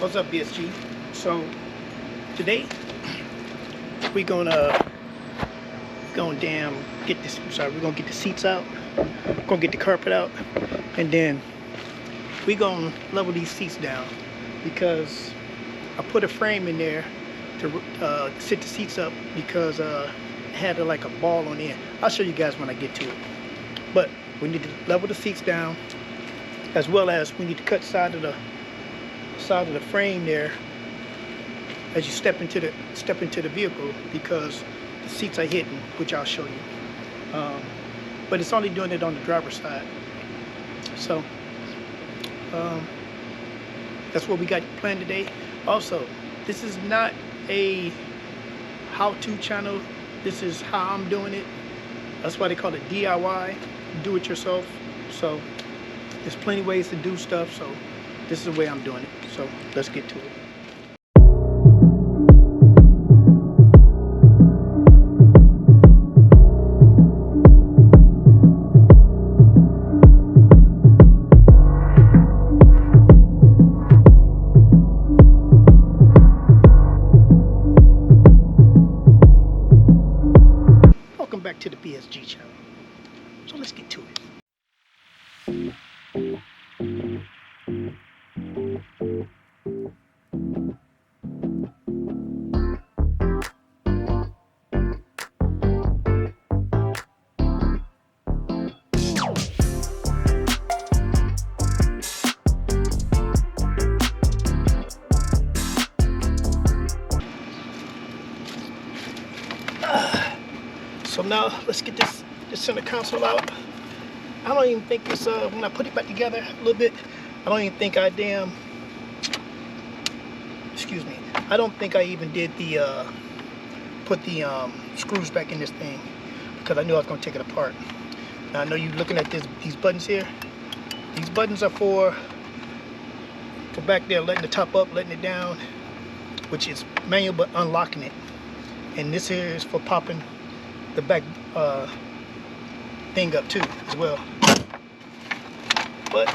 What's up, BSG? So today we're gonna get this. We're gonna get the seats out. Gonna get the carpet out, and then we're gonna level these seats down because I put a frame in there to sit the seats up because it had like a ball on the end. I'll show you guys when I get to it. But we need to level the seats down, as well as we need to cut side of the frame there as you step into the vehicle, because the seats are hidden, which I'll show you. But it's only doing it on the driver's side. So that's what we got planned today. Also, this is not a how-to channel. This is how I'm doing it. That's why they call it DIY, do it yourself. So there's plenty of ways to do stuff, so this is the way I'm doing it. So let's get to it. Welcome back to the BSG channel. So let's get to it. So now let's get this center console out. I don't even think it's when I put it back together a little bit, I don't even think I don't think I even did the put the screws back in this thing, because I knew I was going to take it apart. Now I know you're looking at these buttons here. These buttons are for back there, letting the top up, letting it down, which is manual, but unlocking it. And this here is for popping the back thing up too as well. But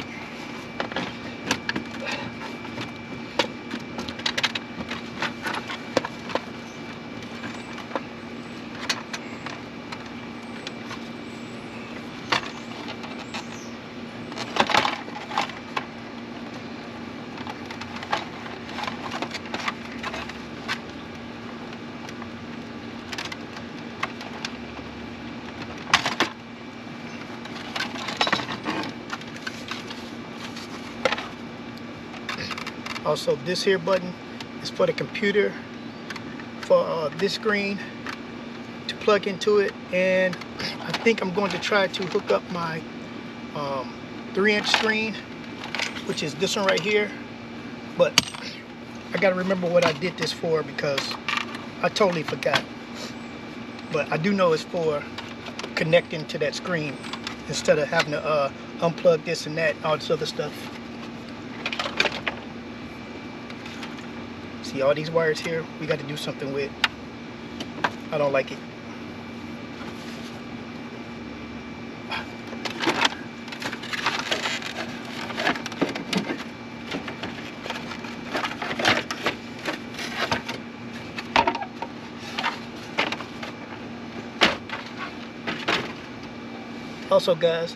also, this here button is for the computer, for this screen to plug into it. And I think I'm going to try to hook up my 3-inch screen, which is this one right here. But I got to remember what I did this for, because I totally forgot. But I do know it's for connecting to that screen instead of having to unplug this and that, all this other stuff. See all these wires here, we got to do something with. I don't like it. Also guys,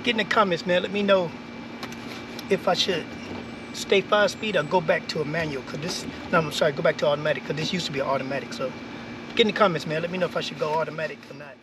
get in the comments, man, let me know if I should stay 5-speed or go back to a manual, go back to automatic, because this used to be automatic. So get in the comments, man, let me know if I should go automatic or not.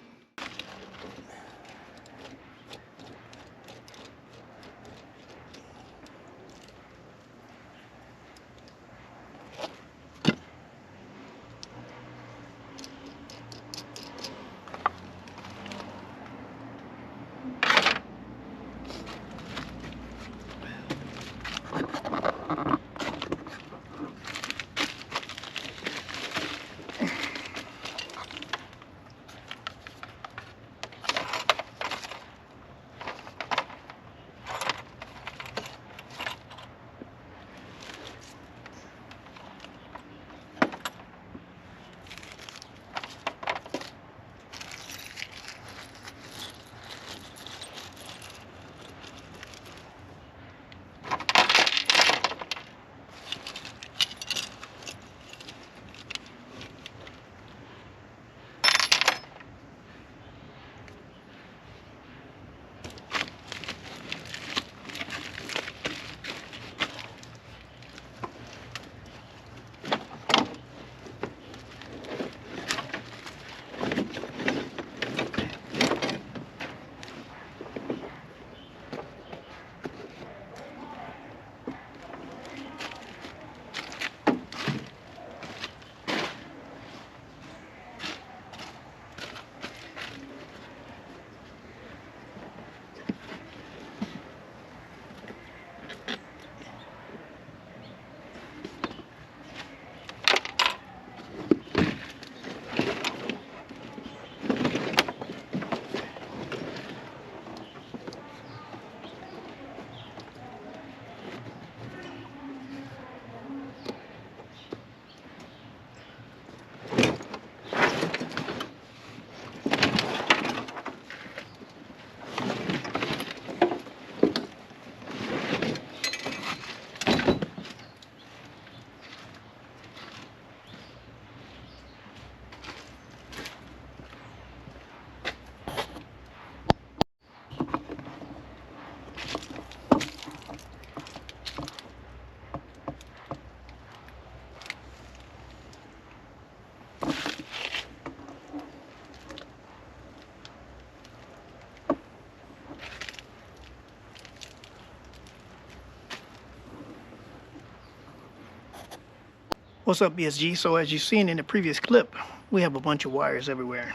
What's up, BSG? So as you've seen in the previous clip, we have a bunch of wires everywhere,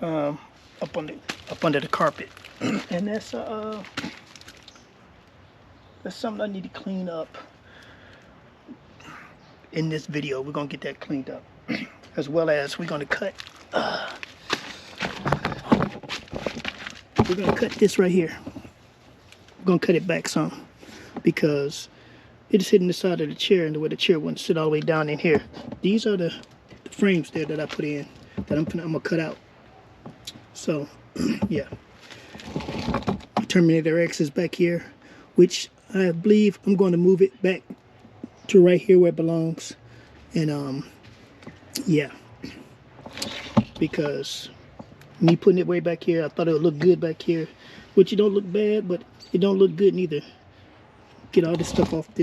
up under the carpet, and that's something I need to clean up. In this video, we're gonna get that cleaned up, as well as we're gonna cut this right here. We're gonna cut it back some because it's hitting the side of the chair, and the way the chair wouldn't sit all the way down in here. These are the frames there that I put in that I'm gonna cut out. So yeah, Terminator X is back here, which I believe I'm going to move it back to right here where it belongs. And yeah, because me putting it way back here, I thought it would look good back here, which it don't look bad, but it don't look good neither. Get all this stuff off of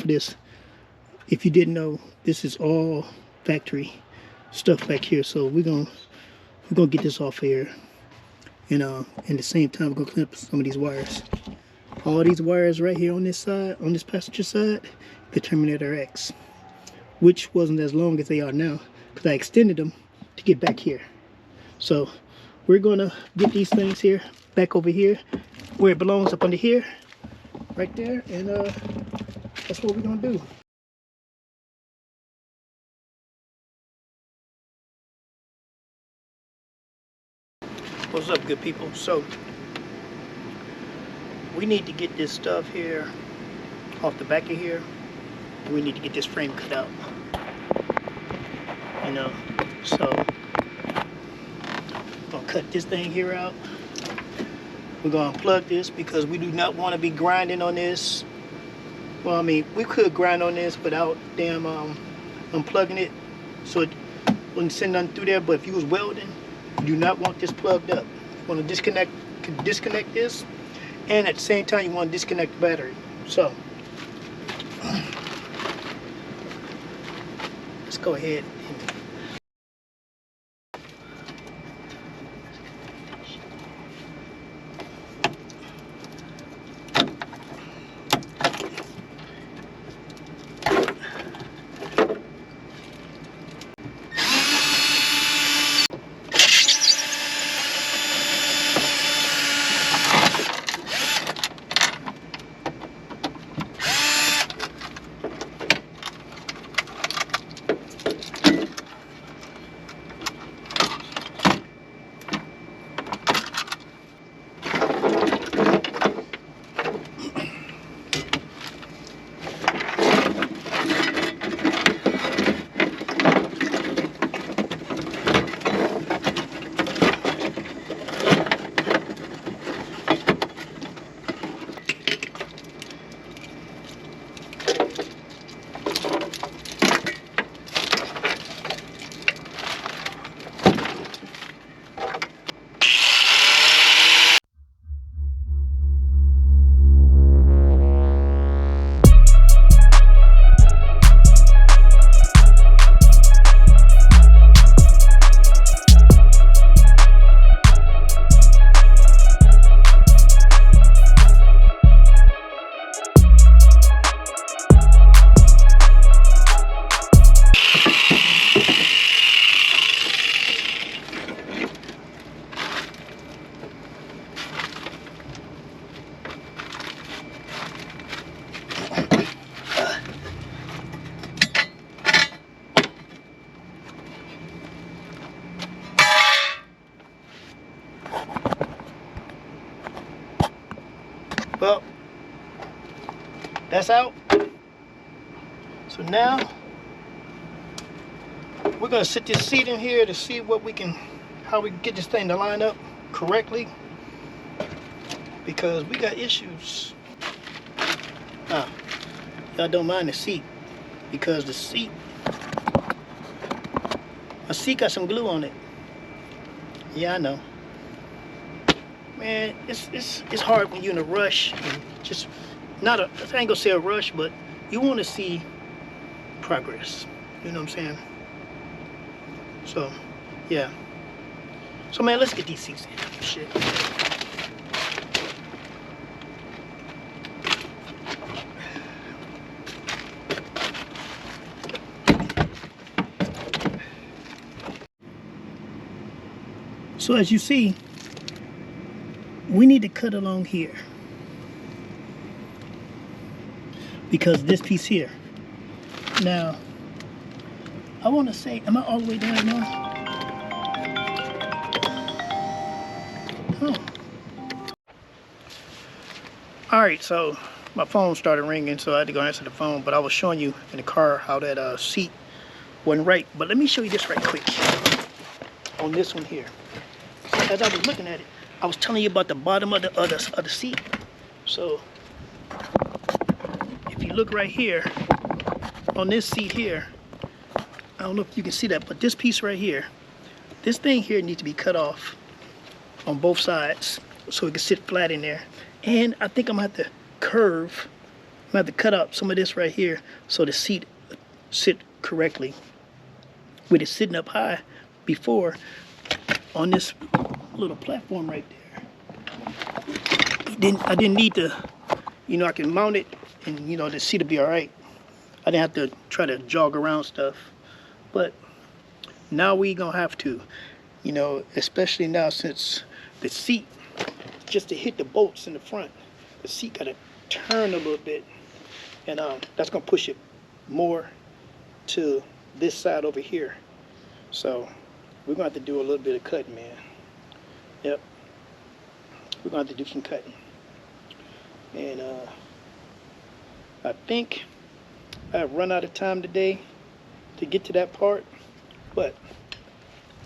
this. If you didn't know, this is all factory stuff back here. So we're gonna get this off here, and at the same time we're gonna clean up some of these wires. All these wires right here on this side, on this passenger side, the Terminator X, which wasn't as long as they are now because I extended them to get back here. So we're gonna get these things here back over here where it belongs, up under here, right there, and that's what we're gonna do. What's up, good people? So we need to get this stuff here off the back of here. We need to get this frame cut out, you know. So I'm gonna cut this thing here out. We're gonna unplug this because we do not want to be grinding on this. Well, I mean, we could grind on this without damn unplugging it, so it wouldn't send nothing through there. But if you was welding, you do not want this plugged up. You want to disconnect this, and at the same time you want to disconnect the battery. So let's go ahead and well, that's out. So now we're gonna sit this seat in here to see what we can, how we can get this thing to line up correctly, because we got issues. Y'all don't mind the seat, because the seat, my seat got some glue on it. Yeah, I know. Man, it's hard when you're in a rush. Just not a, I ain't gonna say a rush, but you want to see progress. You know what I'm saying? So, yeah. So, man, let's get these seats in. Shit. So as you see, we need to cut along here, because this piece here. Now, I want to say, am I all the way down now? Oh. Alright, so my phone started ringing, so I had to go answer the phone, but I was showing you in the car how that seat wasn't right. But let me show you this right quick on this one here. So as I was looking at it, I was telling you about the bottom of the seat. So if you look right here on this seat here, I don't know if you can see that, but this piece right here, this thing here needs to be cut off on both sides so it can sit flat in there. And I think I'm gonna have to curve, I'm gonna have to cut out some of this right here so the seat sit correctly. With it sitting up high before on this little platform right there. I didn't need to, you know, I can mount it and, you know, the seat will be all right. I didn't have to try to jog around stuff. But now we gonna have to, you know, especially now since the seat, just to hit the bolts in the front, the seat gotta turn a little bit, and that's gonna push it more to this side over here. So we're gonna have to do a little bit of cutting, man. Yep, we're gonna have to do some cutting. And I think I've run out of time today to get to that part, but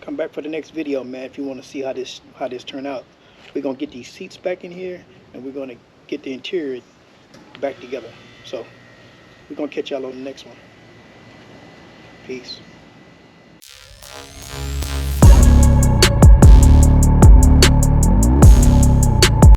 come back for the next video, man, if you want to see how this turned out. We're gonna get these seats back in here, and we're gonna get the interior back together. So we're gonna catch y'all on the next one. Peace.